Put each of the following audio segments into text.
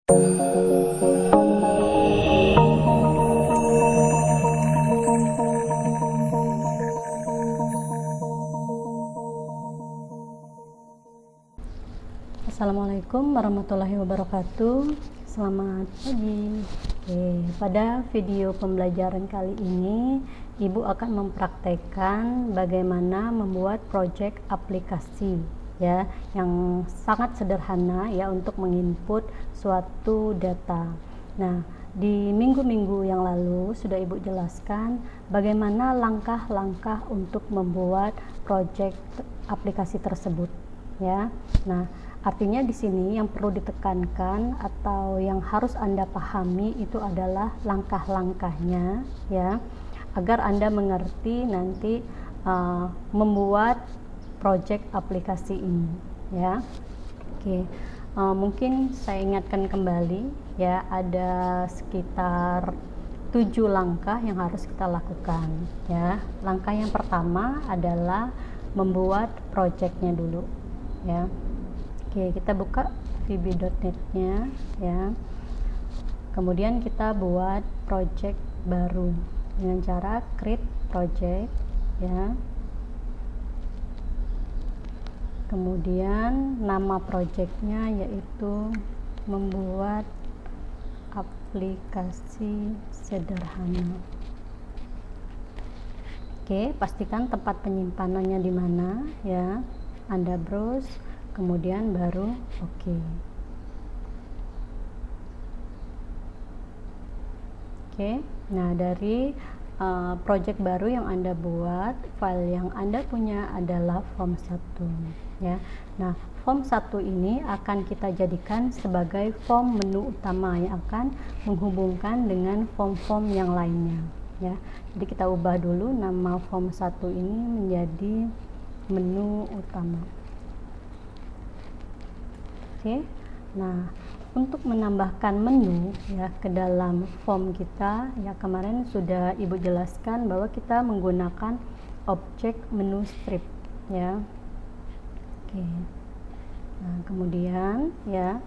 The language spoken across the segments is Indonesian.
Assalamualaikum warahmatullahi wabarakatuh. Selamat pagi. Pada video pembelajaran kali ini, Ibu akan mempraktekkan bagaimana membuat project aplikasi ya, yang sangat sederhana ya untuk menginput suatu data. Nah, di minggu-minggu yang lalu sudah Ibu jelaskan bagaimana langkah-langkah untuk membuat project aplikasi tersebut ya. Nah, artinya di sini yang perlu ditekankan atau yang harus Anda pahami itu adalah langkah-langkahnya ya, agar Anda mengerti nanti membuat project aplikasi ini ya. Oke. Mungkin saya ingatkan kembali ya, ada sekitar 7 langkah yang harus kita lakukan ya. Langkah yang pertama adalah membuat projectnya dulu ya. Oke, kita buka VB.net-nya ya. Kemudian kita buat project baru dengan cara create project ya. Kemudian nama projectnya yaitu membuat aplikasi sederhana. Oke, pastikan tempat penyimpanannya di mana ya. Anda browse, kemudian baru oke. Oke, nah dari project baru yang Anda buat, file yang Anda punya adalah form 1 ya. Nah, form 1 ini akan kita jadikan sebagai form menu utama yang akan menghubungkan dengan form-form yang lainnya ya. Jadi kita ubah dulu nama form 1 ini menjadi menu utama. Oke. Nah, untuk menambahkan menu ya ke dalam form kita ya, kemarin sudah Ibu jelaskan bahwa kita menggunakan objek menu strip ya. Oke. Nah, kemudian ya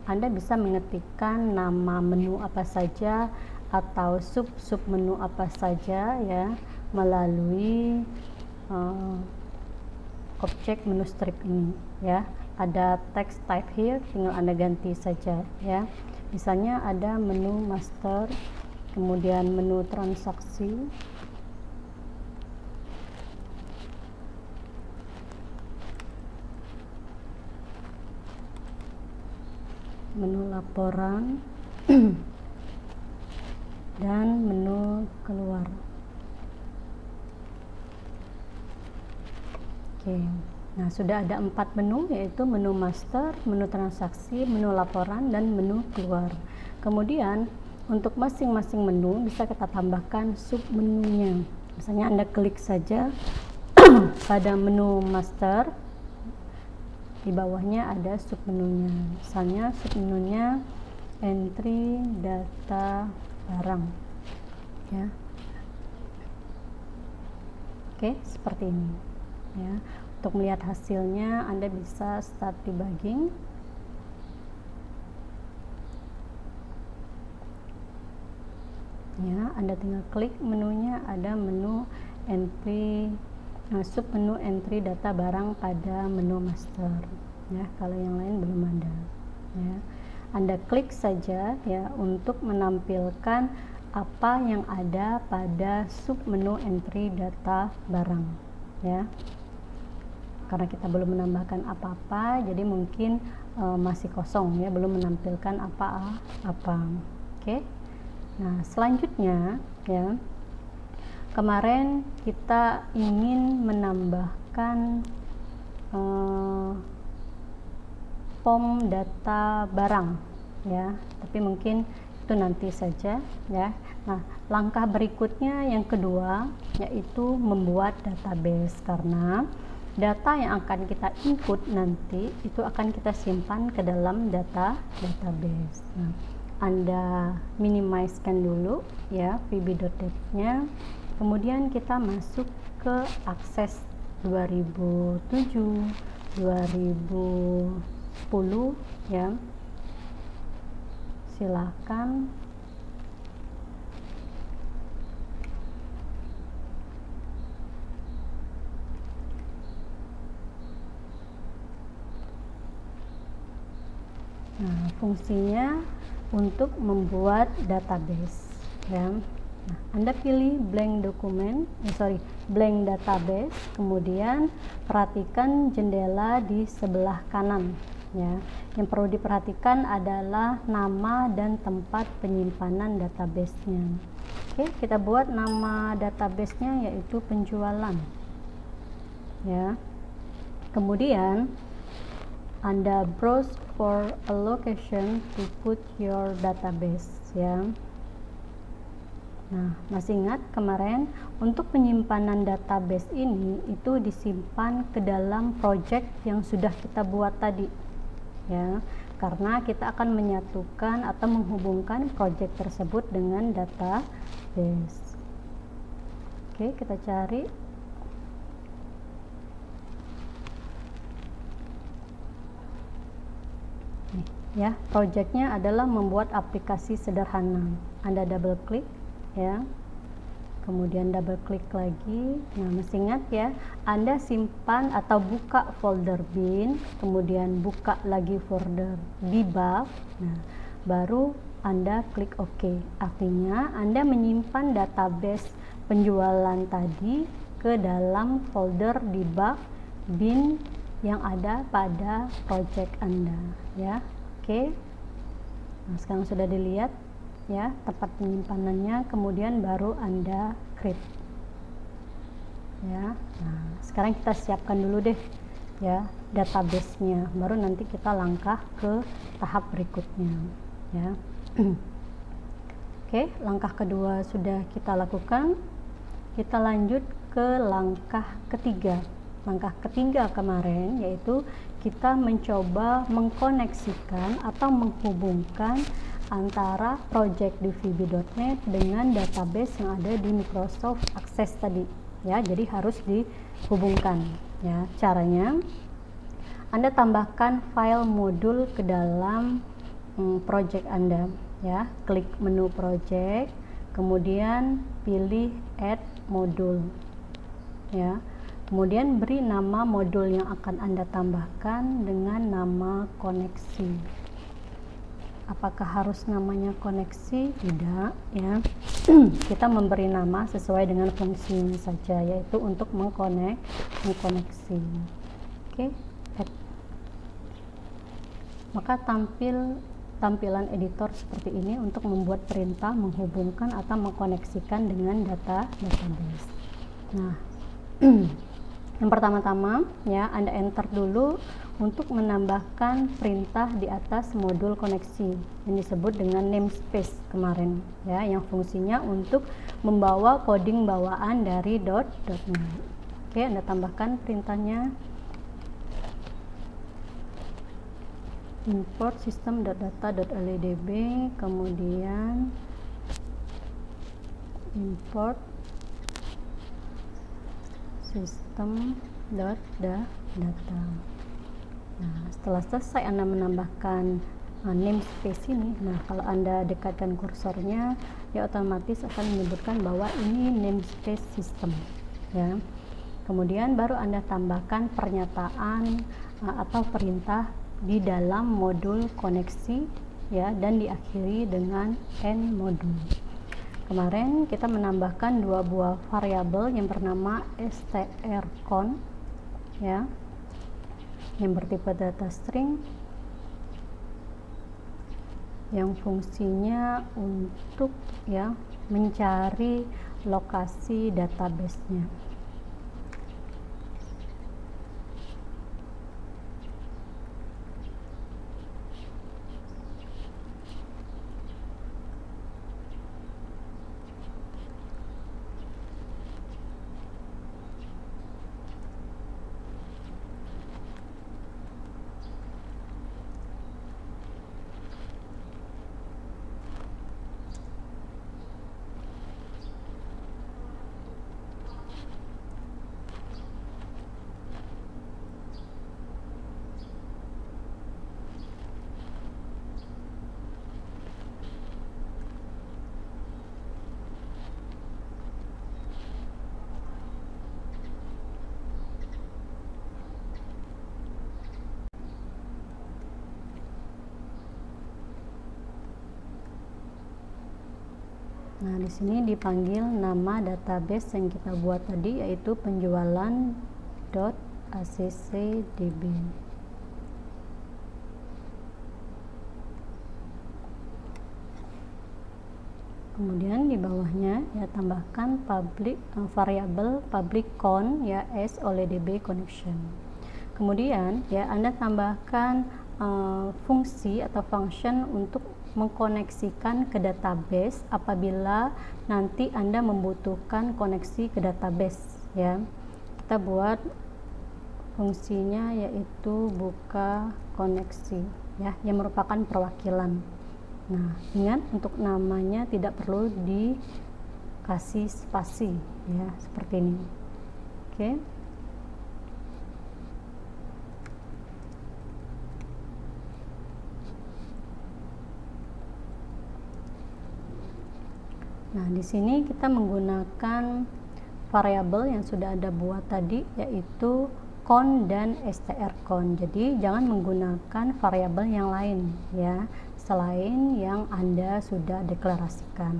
Anda bisa mengetikkan nama menu apa saja atau sub menu apa saja ya melalui objek menu strip ini ya. Ada text type here, tinggal Anda ganti saja ya. Misalnya ada menu master, kemudian menu transaksi, menu laporan dan menu keluar. Oke. Nah, sudah ada 4 menu, yaitu menu master, menu transaksi, menu laporan, dan menu keluar. Kemudian untuk masing-masing menu bisa kita tambahkan sub menunya. Misalnya Anda klik saja pada menu master, di bawahnya ada sub menunya. Misalnya sub menunya entry data barang ya. Oke, seperti ini ya. Untuk melihat hasilnya Anda bisa start debugging. Ya, Anda tinggal klik menunya, ada menu entry, sub menu entry data barang pada menu master ya. Kalau yang lain belum ada ya. Anda klik saja ya untuk menampilkan apa yang ada pada sub menu entry data barang ya. Karena kita belum menambahkan apa-apa, jadi mungkin masih kosong ya, belum menampilkan apa-apa. Oke. Nah, selanjutnya ya, kemarin kita ingin menambahkan form data barang ya, tapi mungkin itu nanti saja ya. Nah, langkah berikutnya yang kedua yaitu membuat database, karena data yang akan kita input nanti itu akan kita simpan ke dalam database. Nah, Anda minimizekan dulu ya VB.net-nya, kemudian kita masuk ke akses 2007, 2010 ya. Persilahkan. Nah, fungsinya untuk membuat database, ya. Nah, Anda pilih blank dokumen, blank database, kemudian perhatikan jendela di sebelah kanan, ya. Yang perlu diperhatikan adalah nama dan tempat penyimpanan database-nya. Oke, kita buat nama database-nya yaitu penjualan, ya. Kemudian Anda browse for a location to put your database, ya. Nah, masih ingat kemarin untuk penyimpanan database ini itu disimpan ke dalam project yang sudah kita buat tadi, ya. Karena kita akan menyatukan atau menghubungkan project tersebut dengan database. Oke, kita cari. Ya, projectnya adalah membuat aplikasi sederhana. Anda double klik, ya, kemudian double klik lagi. Nah, masih ingat ya, Anda simpan atau buka folder bin, kemudian buka lagi folder debug. Nah, baru Anda klik OK. Artinya Anda menyimpan database penjualan tadi ke dalam folder debug bin yang ada pada project Anda, ya. Oke. Nah, sekarang sudah dilihat, ya, tempat penyimpanannya, kemudian baru Anda create, ya. Nah, sekarang kita siapkan dulu deh, ya, database-nya, baru nanti kita langkah ke tahap berikutnya, ya. Oke, langkah kedua sudah kita lakukan. Kita lanjut ke langkah ketiga. Langkah ketiga kemarin yaitu kita mencoba mengkoneksikan atau menghubungkan antara project di VB.NET dengan database yang ada di Microsoft Access tadi, ya. Jadi harus dihubungkan, ya. Caranya Anda tambahkan file modul ke dalam project Anda, ya. Klik menu project, kemudian pilih add modul, ya. Kemudian beri nama modul yang akan Anda tambahkan dengan nama koneksi. Apakah harus namanya koneksi? Tidak, ya. Kita memberi nama sesuai dengan fungsinya saja, yaitu untuk mengkoneksi. Oke, add. Maka tampilan editor seperti ini untuk membuat perintah menghubungkan atau mengkoneksikan dengan database. Nah, yang pertama-tama, ya, Anda enter dulu untuk menambahkan perintah di atas modul koneksi yang disebut dengan namespace kemarin, ya, yang fungsinya untuk membawa coding bawaan dari .NET. Oke, Anda tambahkan perintahnya import system.data.ldb, kemudian import system.data. Nah, setelah selesai Anda menambahkan namespace ini, nah, kalau Anda dekatkan kursornya, dia otomatis akan menyebutkan bahwa ini namespace system, ya. Kemudian baru Anda tambahkan pernyataan atau perintah di dalam modul koneksi, ya, dan diakhiri dengan end modul. Kemarin kita menambahkan dua buah variabel yang bernama strcon, ya, yang bertipe data string, yang fungsinya untuk, ya, mencari lokasi database-nya. Nah, di sini dipanggil nama database yang kita buat tadi, yaitu penjualan.accdb. Kemudian di bawahnya ya tambahkan variabel public count ya as oleh DB connection. Kemudian ya Anda tambahkan fungsi atau function untuk mengkoneksikan ke database apabila nanti Anda membutuhkan koneksi ke database ya. Kita buat fungsinya yaitu buka koneksi ya, yang merupakan perwakilan. Nah, ingat untuk namanya tidak perlu dikasih spasi ya, seperti ini. Oke. Nah, di sini kita menggunakan variabel yang sudah ada buat tadi, yaitu count dan strcount. Jadi jangan menggunakan variabel yang lain ya, selain yang Anda sudah deklarasikan.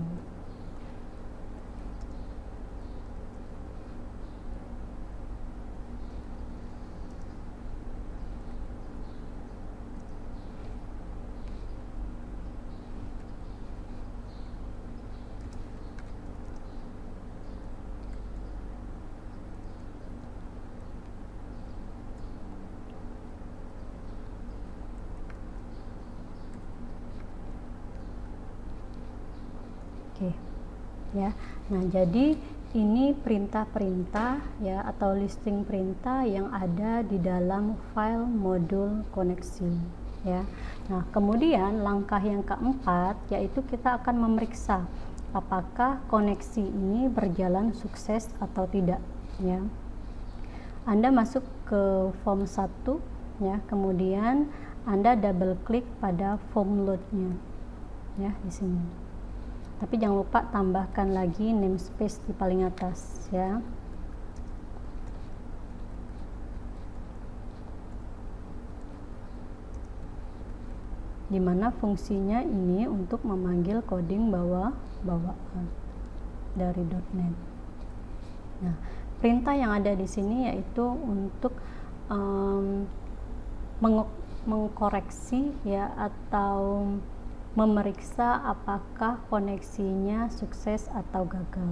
Ya. Nah, jadi ini perintah-perintah ya atau listing perintah yang ada di dalam file modul koneksi ya. Nah, kemudian langkah yang keempat yaitu kita akan memeriksa apakah koneksi ini berjalan sukses atau tidak ya. Anda masuk ke form 1 ya, kemudian Anda double klik pada form load-nya ya di sini. Tapi jangan lupa tambahkan lagi namespace di paling atas ya. Dimana fungsinya ini untuk memanggil coding bawaan dari .NET. Nah, perintah yang ada di sini yaitu untuk mengkoreksi ya atau memeriksa apakah koneksinya sukses atau gagal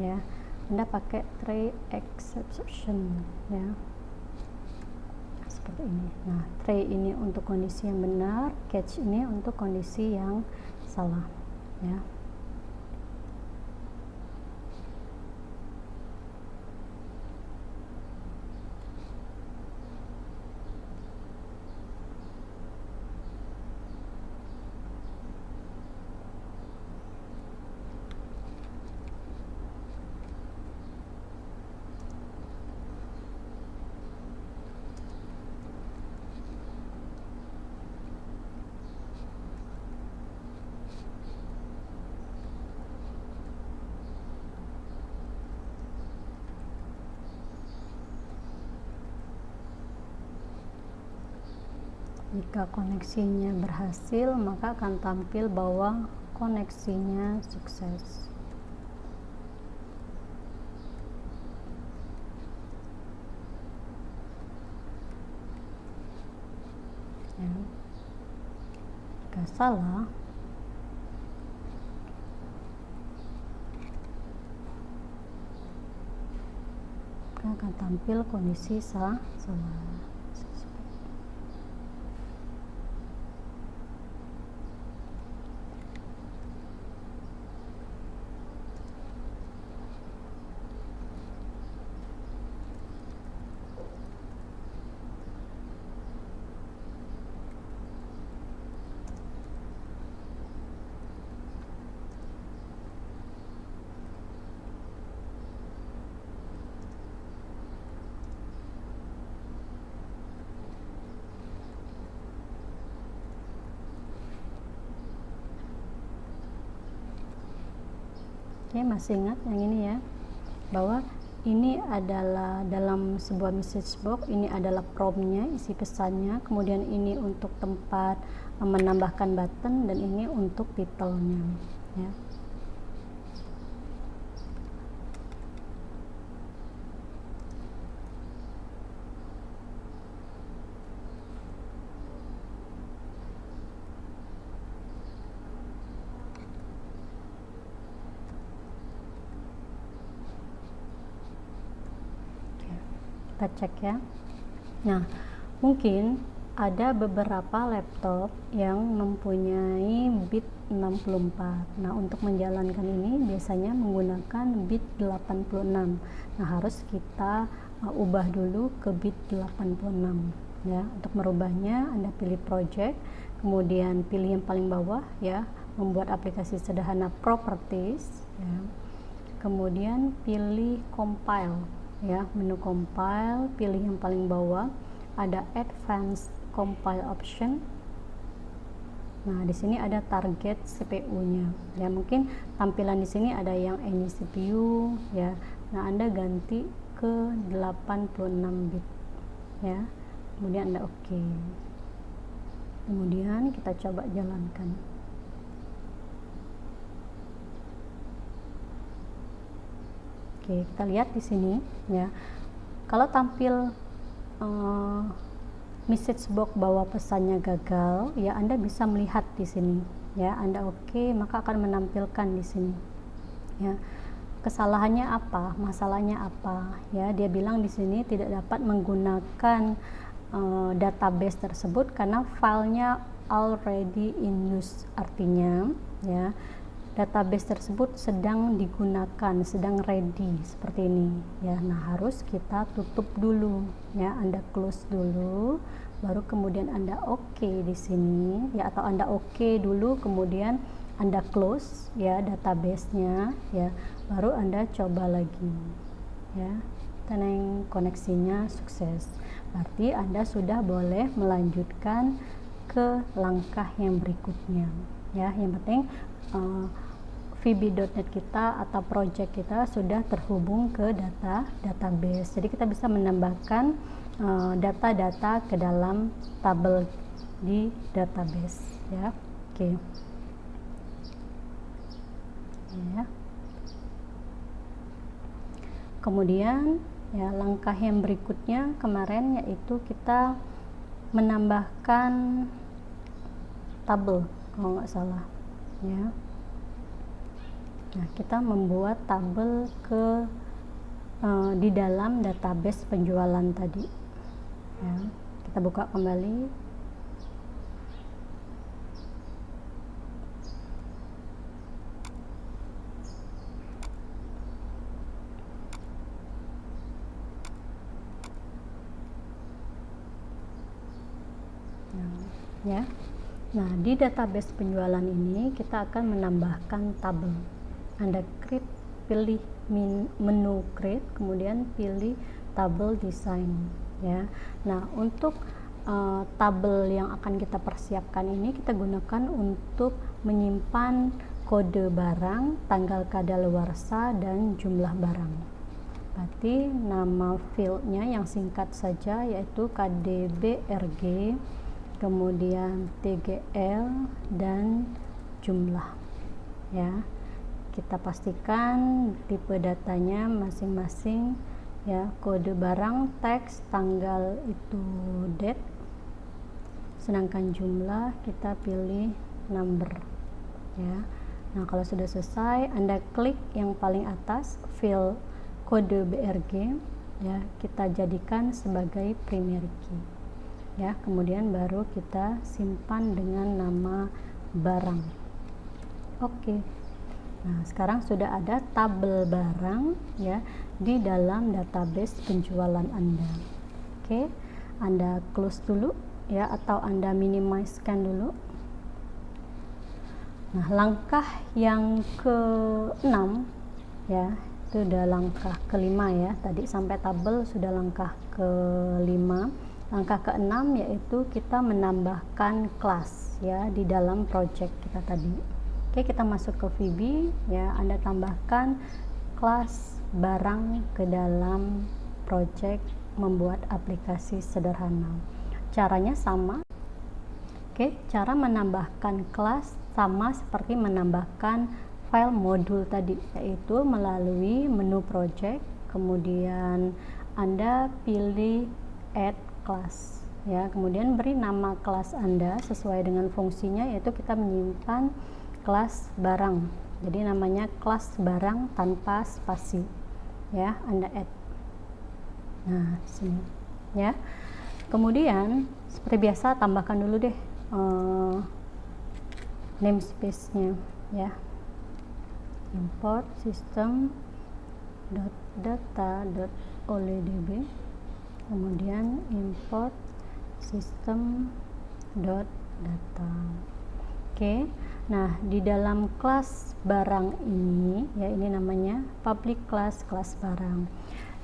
ya. Anda pakai try exception ya, seperti ini. Nah, try ini untuk kondisi yang benar, catch ini untuk kondisi yang salah ya. Jika koneksinya berhasil, maka akan tampil bahwa koneksinya sukses. Ya. Jika salah, akan tampil kondisi salah. Oke, masih ingat yang ini ya, bahwa ini adalah dalam sebuah message box, ini adalah prompt-nya, isi pesannya, kemudian ini untuk tempat menambahkan button, dan ini untuk title-nya ya. kita cek ya. Nah, mungkin ada beberapa laptop yang mempunyai bit 64. Nah, untuk menjalankan ini biasanya menggunakan bit 86. Nah, harus kita ubah dulu ke bit 86 ya. Untuk merubahnya Anda pilih project, kemudian pilih yang paling bawah ya, membuat aplikasi sederhana properties ya. Kemudian pilih compile ya, menu compile, pilih yang paling bawah, ada advanced compile option. Nah, di sini ada target CPU-nya. Ya, mungkin tampilan di sini ada yang any CPU ya. Nah, Anda ganti ke 86 bit ya. Kemudian Anda oke. Kemudian kita coba jalankan. Oke, kita lihat di sini ya. Kalau tampil message box bahwa pesannya gagal, ya Anda bisa melihat di sini. Ya, Anda oke, maka akan menampilkan di sini. Ya, kesalahannya apa? Masalahnya apa? Ya, dia bilang di sini tidak dapat menggunakan database tersebut karena filenya already in use. Artinya, ya, database tersebut sedang digunakan, sedang ready seperti ini ya. Nah, harus kita tutup dulu ya, Anda close dulu, baru kemudian Anda oke di sini ya, atau Anda oke dulu kemudian Anda close ya databasenya ya, baru Anda coba lagi ya. Tenang, koneksinya sukses, berarti Anda sudah boleh melanjutkan ke langkah yang berikutnya ya. Yang penting VB.NET kita atau project kita sudah terhubung ke database, jadi kita bisa menambahkan data-data ke dalam tabel di database ya. Oke. Ya. Kemudian ya, langkah yang berikutnya kemarin yaitu kita menambahkan tabel kalau nggak salah ya. Nah, kita membuat tabel di dalam database penjualan tadi ya. Kita buka kembali. Ya. Nah, di database penjualan ini kita akan menambahkan tabel. Anda create, pilih menu create, kemudian pilih tabel design ya. Nah, untuk tabel yang akan kita persiapkan ini kita gunakan untuk menyimpan kode barang, tanggal kadaluarsa, dan jumlah barang. Berarti nama fieldnya yang singkat saja yaitu KDBRG, kemudian TGL dan jumlah ya. Kita pastikan tipe datanya masing-masing ya. Kode barang teks, tanggal itu date, sedangkan jumlah kita pilih number ya. Nah, kalau sudah selesai Anda klik yang paling atas field kode BRG ya, kita jadikan sebagai primary key ya. Kemudian baru kita simpan dengan nama barang. Oke. Nah, sekarang sudah ada tabel barang ya di dalam database penjualan Anda. Oke, Anda close dulu ya, atau Anda minimizekan dulu. Nah, langkah yang ke-6 ya, itu udah langkah kelima ya. Tadi sampai tabel sudah langkah ke-5. Langkah ke-6 yaitu kita menambahkan kelas ya di dalam project kita tadi. Oke, kita masuk ke VB ya. Anda tambahkan kelas barang ke dalam project membuat aplikasi sederhana. Caranya sama. Oke, cara menambahkan kelas sama seperti menambahkan file modul tadi, yaitu melalui menu project, kemudian Anda pilih add class ya, kemudian beri nama kelas Anda sesuai dengan fungsinya, yaitu kita menyimpan kelas barang. Jadi namanya kelas barang tanpa spasi ya. Anda add. Nah, sini ya. Kemudian seperti biasa tambahkan dulu deh namespace-nya ya. Import system.data.olydb, kemudian import system.data. Oke. Nah, di dalam kelas barang ini ya, ini namanya public class, kelas barang.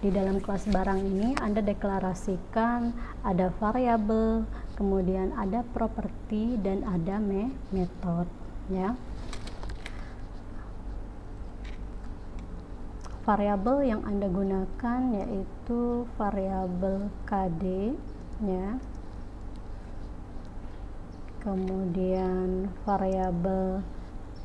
Di dalam kelas barang ini Anda deklarasikan ada variabel, kemudian ada properti dan ada method ya. Variabel yang Anda gunakan yaitu variabel KD ya. Kemudian variabel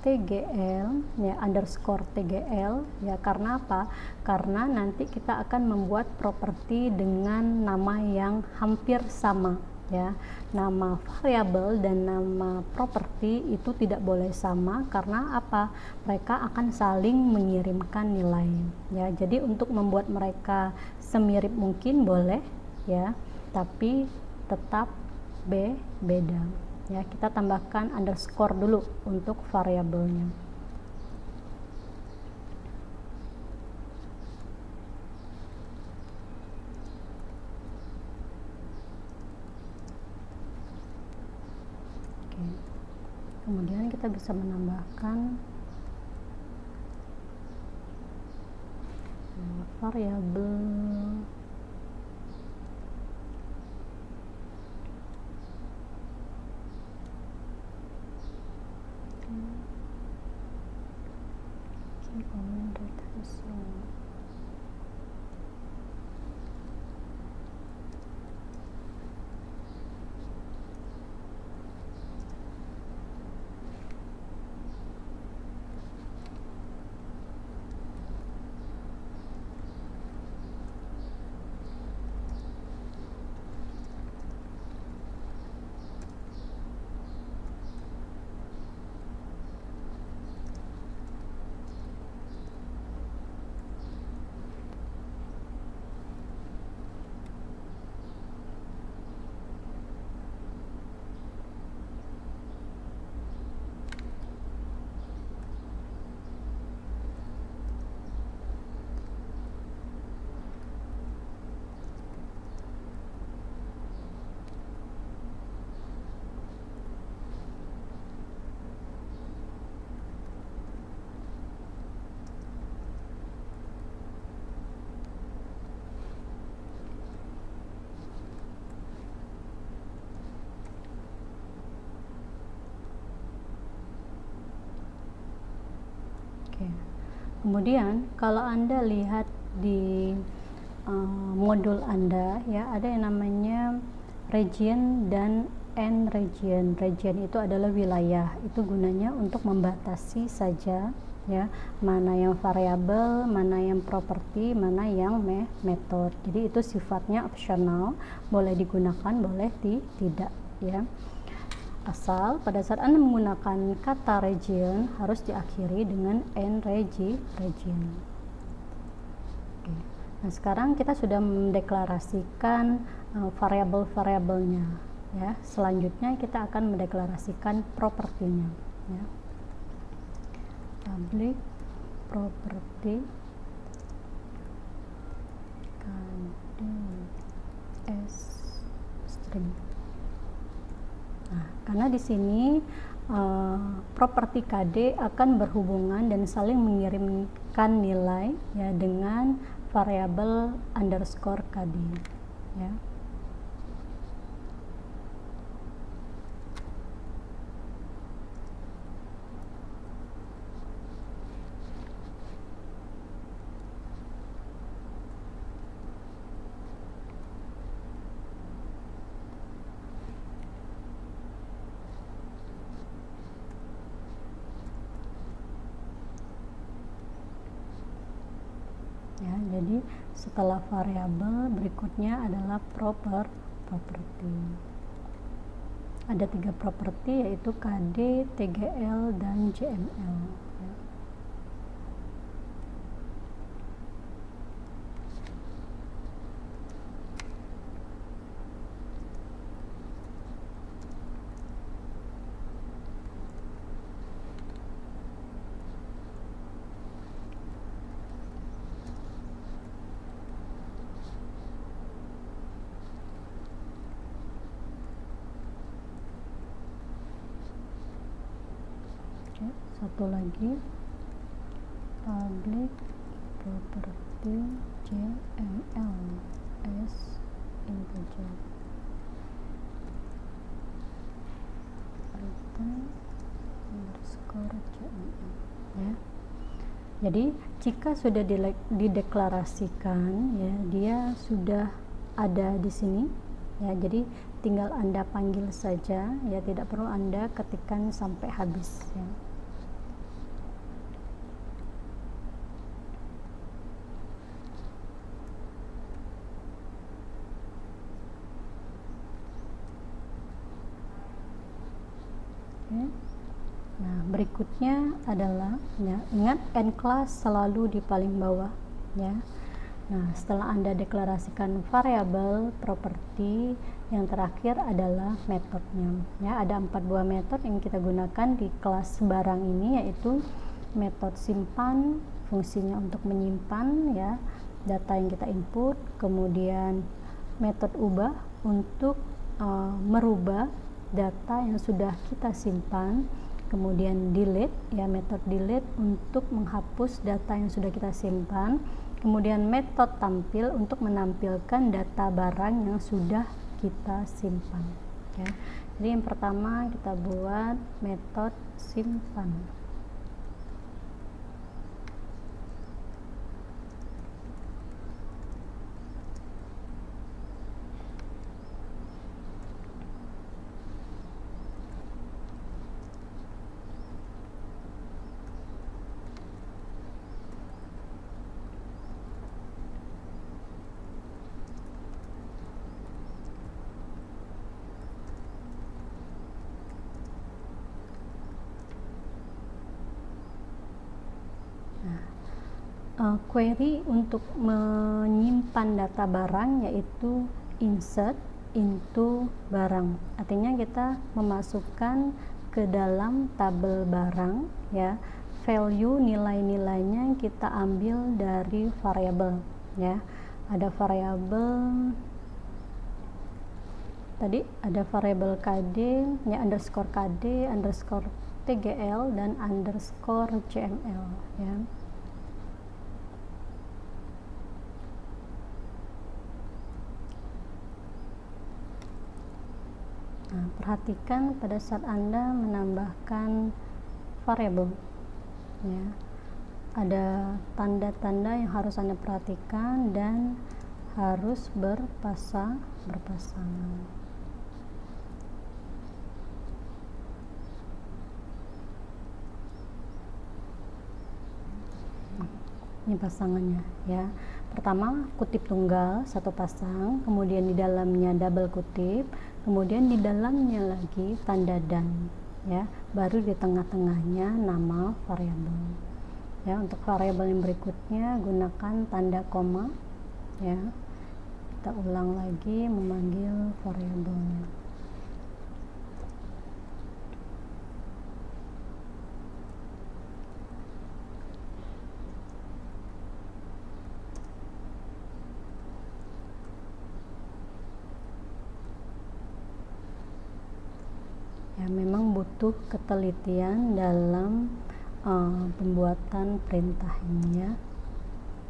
TGL ya, underscore TGL ya. Karena apa? Karena nanti kita akan membuat properti dengan nama yang hampir sama ya. Nama variabel dan nama properti itu tidak boleh sama, karena apa? Mereka akan saling mengirimkan nilai ya. Jadi untuk membuat mereka semirip mungkin boleh ya, tapi tetap beda ya. Kita tambahkan underscore dulu untuk variabelnya. Oke. Kemudian kita bisa menambahkan variabel Kemudian kalau Anda lihat di modul Anda ya, ada yang namanya region dan end region. Region itu adalah wilayah, itu gunanya untuk membatasi saja ya, mana yang variabel, mana yang properti, mana yang method. Jadi itu sifatnya opsional, boleh digunakan, boleh tidak ya. Asal pada saat Anda menggunakan kata region harus diakhiri dengan end region. Oke. Nah, sekarang kita sudah mendeklarasikan variabel-variabelnya ya. Selanjutnya kita akan mendeklarasikan propertinya ya. Public property KD string. Nah, karena di sini properti KD akan berhubungan dan saling mengirimkan nilai ya dengan variabel underscore KD ya. Ya, jadi setelah variabel berikutnya adalah properti. Ada 3 properti yaitu KD, TGL, dan JML. Ya. satu lagi public property JML as integer item underscore JML ya. Jadi jika sudah dideklarasikan ya, dia sudah ada di sini ya, jadi tinggal Anda panggil saja ya, tidak perlu Anda ketikkan sampai habis ya. Oke. Nah, berikutnya adalah ya, ingat end class selalu di paling bawah ya. Nah, setelah Anda deklarasikan variabel properti, yang terakhir adalah metodenya ya. Ada 4 buah metode yang kita gunakan di kelas barang ini, yaitu metode simpan, fungsinya untuk menyimpan ya data yang kita input, kemudian metode ubah untuk merubah data yang sudah kita simpan, kemudian delete ya, metode delete untuk menghapus data yang sudah kita simpan, kemudian metode tampil untuk menampilkan data barang yang sudah kita simpan ya. Jadi yang pertama kita buat metode simpan. Query untuk menyimpan data barang yaitu insert into barang, artinya kita memasukkan ke dalam tabel barang ya, value nilai-nilainya kita ambil dari variabel ya. Ada variabel tadi, ada variabel KD ya, underscore KD, underscore TGL dan underscore JML ya. Nah, perhatikan pada saat Anda menambahkan variabel ya, ada tanda-tanda yang harus Anda perhatikan dan harus berpasangan. Ini pasangannya ya. Pertama kutip tunggal satu pasang, kemudian di dalamnya double kutip, kemudian di dalamnya lagi tanda dan ya, baru di tengah-tengahnya nama variabel ya. Untuk variabel yang berikutnya gunakan tanda koma ya. Kita ulang lagi memanggil variabelnya. Ya, memang butuh ketelitian dalam pembuatan perintah ini ya,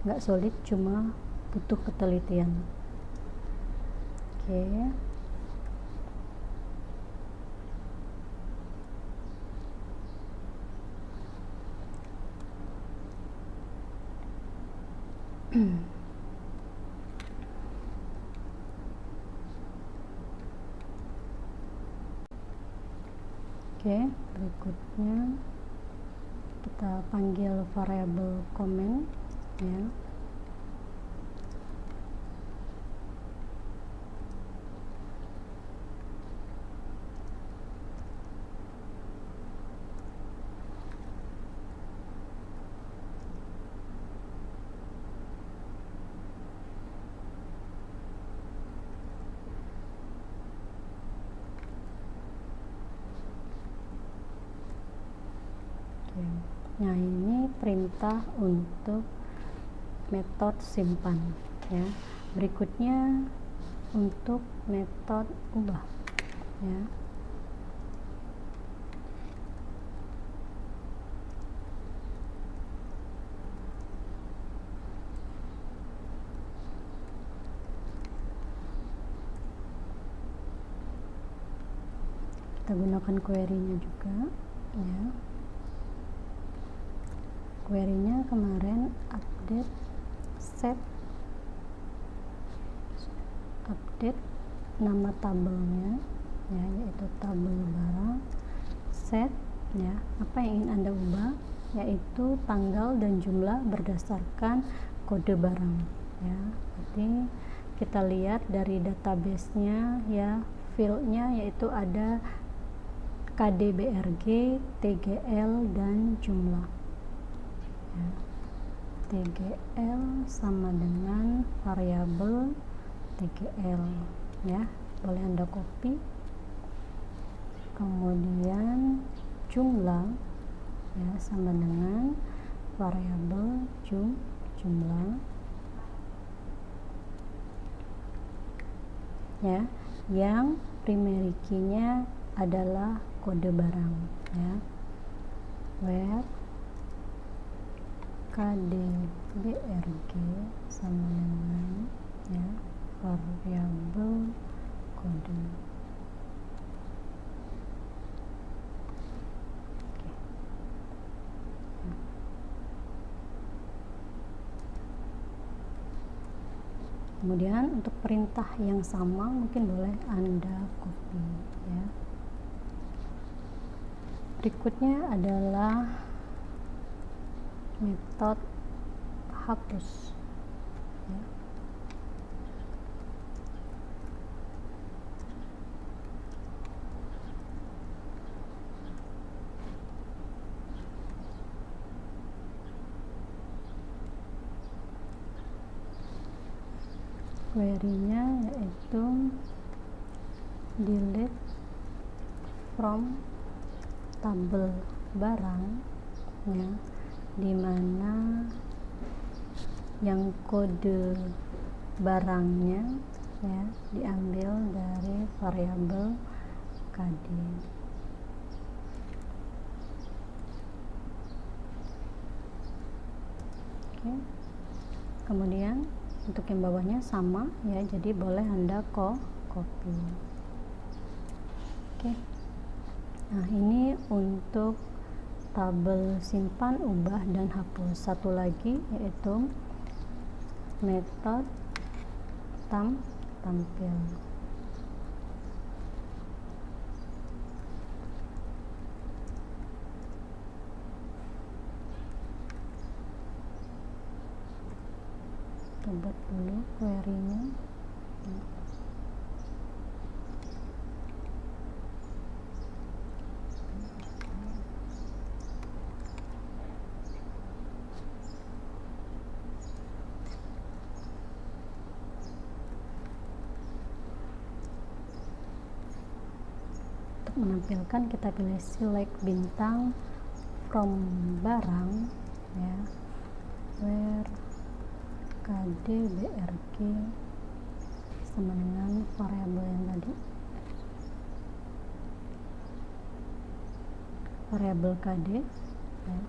nggak sulit, cuma butuh ketelitian. Oke. Oke, berikutnya kita panggil variabel comment ya. Nah, ini perintah untuk metode simpan ya. Berikutnya untuk metode ubah ya. kita gunakan query-nya juga ya. Query-nya kemarin update nama tabelnya ya, yaitu tabel barang. Set ya, apa yang ingin Anda ubah, yaitu tanggal dan jumlah berdasarkan kode barang ya. Berarti kita lihat dari database-nya ya, field-nya yaitu ada KDBRG, TGL dan jumlah ya. TGL sama dengan variabel TGL ya, boleh Anda copy. Kemudian jumlah ya sama dengan variabel jumlah ya, yang primary key-nya adalah kode barang ya. Where KDBRG sama dengan ya variabel kode. Kemudian untuk perintah yang sama mungkin boleh Anda copy ya. Berikutnya adalah metode hapus ya. Query-nya yaitu delete from tabel barang ya, dimana yang kode barangnya ya diambil dari variabel KD. Oke. Kemudian untuk yang bawahnya sama ya, jadi boleh Anda copy. Oke. Nah, ini untuk tabel simpan, ubah dan hapus. Satu lagi yaitu metode tampil. Buat dulu query-nya. Untuk menampilkan kita pilih select bintang from barang ya, where KDBRG sama dengan variabel yang tadi, variabel KD ya.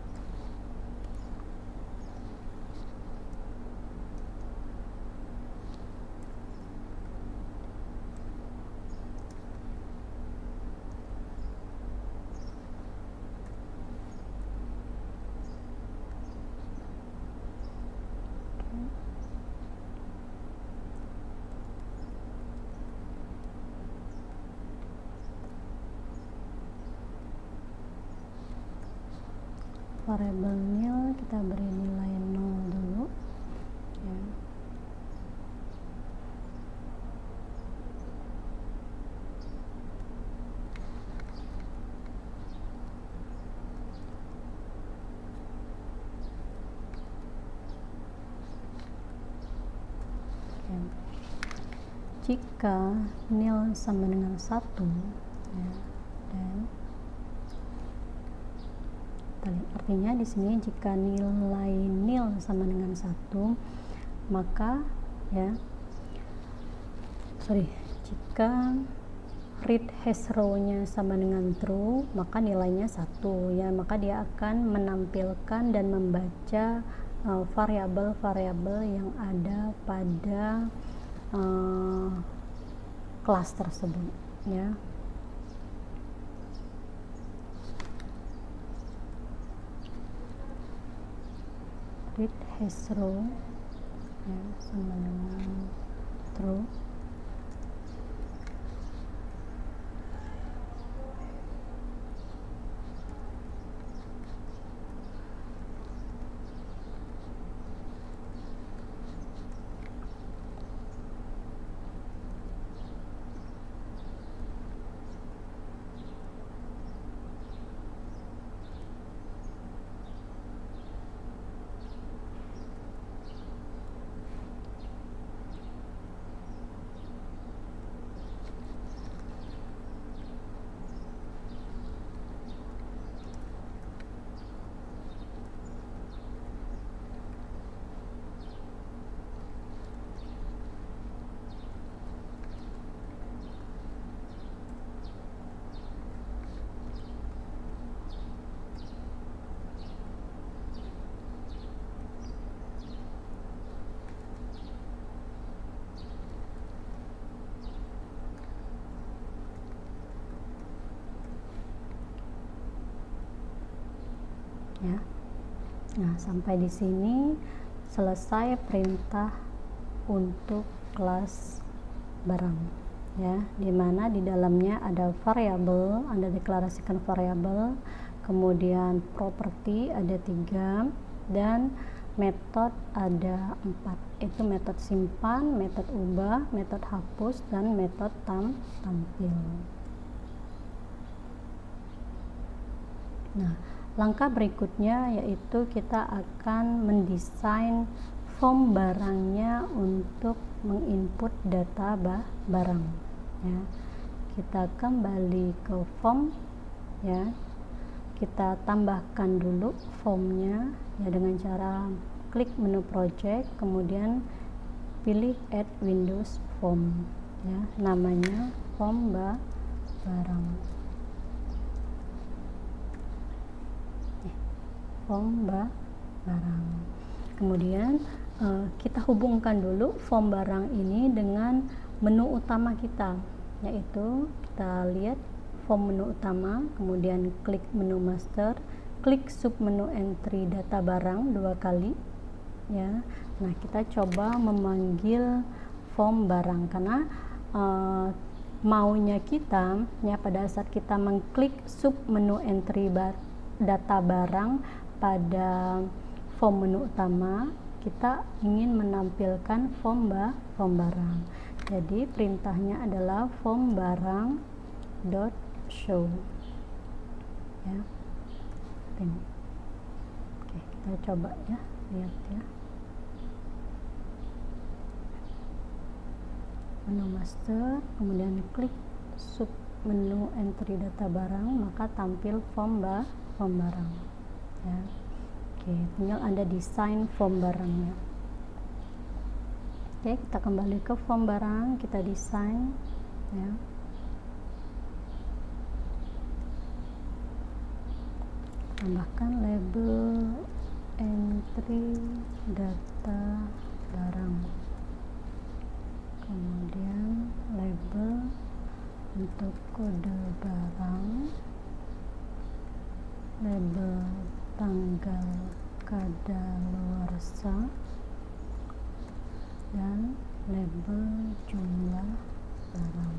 Variabel nil kita beri nilai 0 dulu ya. Oke. Jika nil sama dengan 1 ya, dan artinya di sini jika nilai nil sama dengan 1, maka ya jika read hash row-nya sama dengan true, maka nilainya 1 ya, maka dia akan menampilkan dan membaca variabel-variabel yang ada pada kelas tersebut ya. read has row, ya, sama dengan true. Ya. Nah, sampai di sini selesai perintah untuk kelas barang, ya, dimana di dalamnya ada variabel, ada deklarasikan variabel, kemudian properti ada 3, dan metode ada 4. Itu metode simpan, metode ubah, metode hapus, dan metode tampil. Nah, langkah berikutnya yaitu kita akan mendesain form barangnya untuk menginput data barang, ya. Kita kembali ke form, ya, kita tambahkan dulu formnya, ya, dengan cara klik menu project, kemudian pilih add Windows form, ya, namanya form barang. Form barang. Kemudian kita hubungkan dulu form barang ini dengan menu utama kita, yaitu kita lihat form menu utama, kemudian klik menu master, klik sub menu entry data barang 2 kali, ya. Nah, kita coba memanggil form barang karena maunya kita, ya, pada saat kita mengklik sub menu entry data barang pada form menu utama, kita ingin menampilkan form barang. Jadi perintahnya adalah form barang dot show, ya. Ini. Oke, kita coba, ya, lihat, ya. Menu master, kemudian klik sub menu entry data barang, maka tampil form barang, ya. Oke, tinggal Anda desain form barangnya. Oke, kita kembali ke form barang, kita desain, ya. Tambahkan label entry data barang, kemudian label untuk kode barang, label tanggal kadaluarsa, dan label jumlah barang.